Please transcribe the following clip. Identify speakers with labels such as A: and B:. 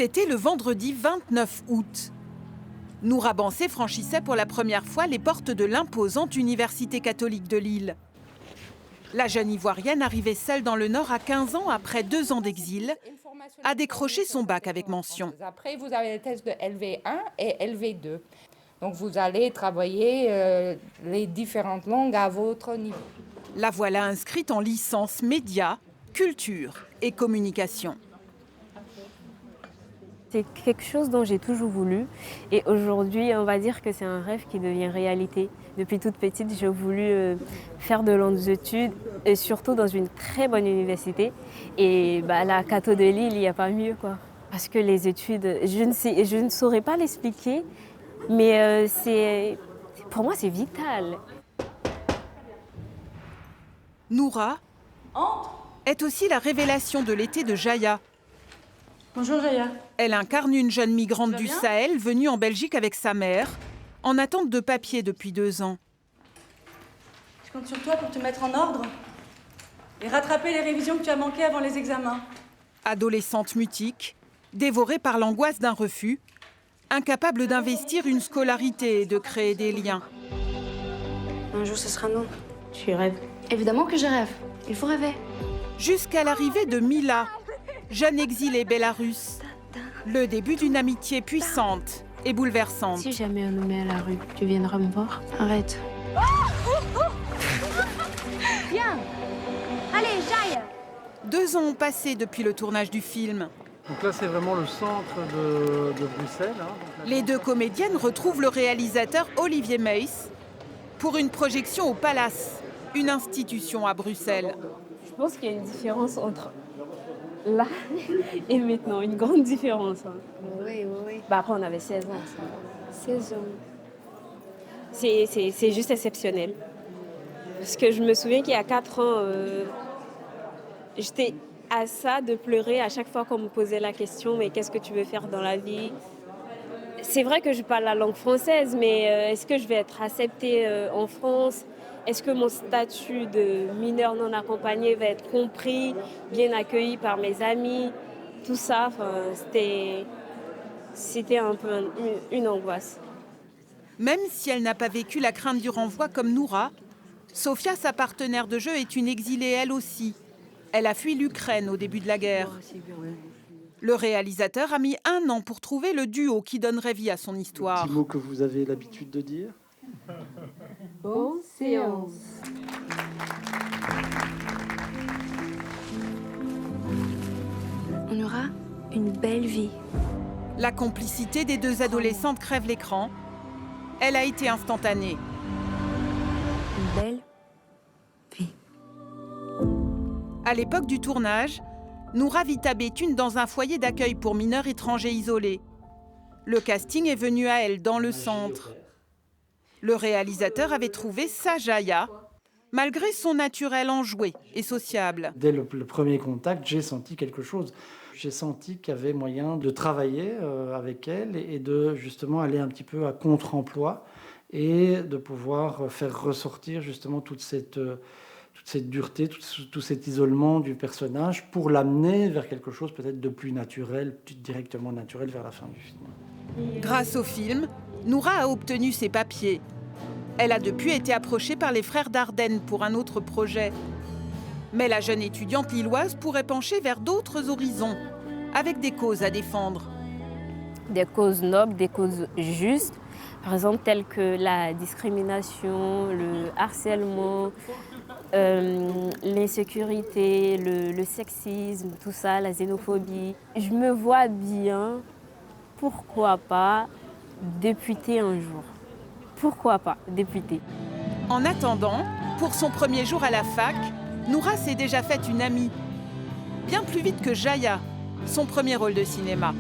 A: C'était le vendredi 29 août. Noura Bansé franchissait pour la première fois les portes de l'imposante Université catholique de Lille. La jeune Ivoirienne, arrivée seule dans le Nord à 15 ans après 2 ans d'exil, a décroché son bac avec mention.
B: Après, vous avez les tests de LV1 et LV2. Donc, vous allez travailler les différentes langues à votre niveau.
A: La voilà inscrite en licence médias, culture et communication.
C: C'est quelque chose dont j'ai toujours voulu et aujourd'hui, on va dire que c'est un rêve qui devient réalité. Depuis toute petite, j'ai voulu faire de longues études et surtout dans une très bonne université. Et la Cato de Lille, il n'y a pas mieux, quoi. Parce que les études, je ne saurais pas l'expliquer, mais pour moi, c'est vital.
A: Noura est aussi la révélation de l'été de Jaya.
D: Bonjour Jaya.
A: Elle incarne une jeune migrante du Sahel venue en Belgique avec sa mère, en attente de papier depuis 2 ans.
D: Je compte sur toi pour te mettre en ordre et rattraper les révisions que tu as manquées avant les examens.
A: Adolescente mutique, dévorée par l'angoisse d'un refus, incapable d'investir une scolarité et de créer des liens.
E: Un jour, ce sera nous.
C: Tu rêves?
E: Évidemment que je rêve. Il faut rêver.
A: Jusqu'à l'arrivée de Mila, jeune exilée bélarusse. Le début d'une amitié puissante et bouleversante.
E: Si jamais on nous met à la rue, tu viendras me voir? Arrête.
F: Viens. Allez, Jaya.
A: 2 ans ont passé depuis le tournage du film.
G: Donc là, c'est vraiment le centre de Bruxelles.
A: Les 2 comédiennes retrouvent le réalisateur Olivier Meyss pour une projection au Palace, une institution à Bruxelles.
C: Je pense qu'il y a une différence entre là et maintenant, une grande différence.
E: Oui.
C: Après, on avait 16 ans.
E: 16 ans.
C: C'est juste exceptionnel. Parce que je me souviens qu'il y a 4 ans, j'étais à ça de pleurer à chaque fois qu'on me posait la question « Mais qu'est-ce que tu veux faire dans la vie ?» C'est vrai que je parle la langue française, mais est-ce que je vais être acceptée en France ? Est-ce que mon statut de mineur non accompagné va être compris, bien accueilli par mes amis? Tout ça, c'était un peu une angoisse.
A: Même si elle n'a pas vécu la crainte du renvoi comme Noura, Sofia, sa partenaire de jeu, est une exilée elle aussi. Elle a fui l'Ukraine au début de la guerre. Le réalisateur a mis 1 an pour trouver le duo qui donnerait vie à son histoire.
G: Un petit mot que vous avez l'habitude de dire.
C: Bonne séance.
E: On aura une belle vie.
A: La complicité des 2 adolescentes crève l'écran. Elle a été instantanée.
E: Une belle vie.
A: À l'époque du tournage, Noura vit à Béthune dans un foyer d'accueil pour mineurs étrangers isolés. Le casting est venu à elle dans le centre. Le réalisateur avait trouvé sa Jaya, malgré son naturel enjoué et sociable.
G: Dès le premier contact, j'ai senti quelque chose. J'ai senti qu'il y avait moyen de travailler avec elle et de justement aller un petit peu à contre-emploi et de pouvoir faire ressortir justement toute cette dureté, tout cet isolement du personnage pour l'amener vers quelque chose peut-être de plus naturel, directement naturel vers la fin du film.
A: Grâce au film, Noura a obtenu ses papiers. Elle a depuis été approchée par les frères Dardenne pour un autre projet. Mais la jeune étudiante lilloise pourrait pencher vers d'autres horizons, avec des causes à défendre.
C: Des causes nobles, des causes justes, par exemple telles que la discrimination, le harcèlement, l'insécurité, le sexisme, tout ça, la xénophobie. Je me vois bien, pourquoi pas, députer un jour. Pourquoi pas, députer.
A: En attendant, pour son premier jour à la fac, Noura s'est déjà faite une amie. Bien plus vite que Jaya, son premier rôle de cinéma.